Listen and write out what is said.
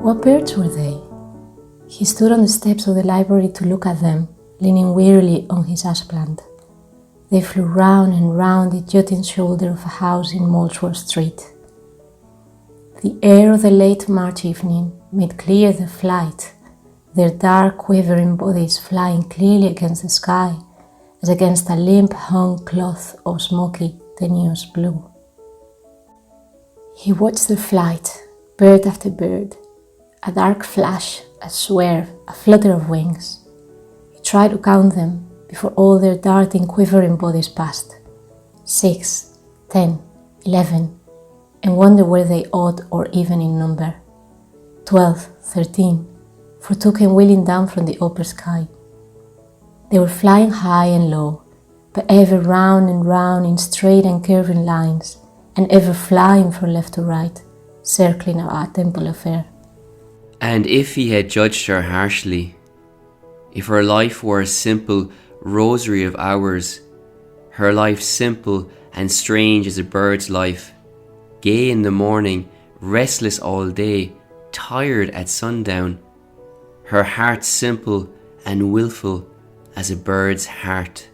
What birds were they? He stood on the steps of the library to look at them, leaning wearily on his ash plant. They flew round and round the jutting shoulder of a house in Molesworth Street. The air of the late March evening made clear their flight, their dark quivering bodies flying clearly against the sky as against a limp hung cloth of smoky, tenuous blue. He watched their flight, bird after bird, a dark flash, a swerve, a flutter of wings. He tried to count them before all their darting, quivering bodies passed. 6, 10, 11, and wondered were they odd or even in number. 12, 13, for two came wheeling down from the upper sky. They were flying high and low, but ever round and round in straight and curving lines, and ever flying from left to right, circling a temple of air. And if he had judged her harshly, if her life were a simple rosary of hours, her life simple and strange as a bird's life, gay in the morning, restless all day, tired at sundown, her heart simple and wilful as a bird's heart.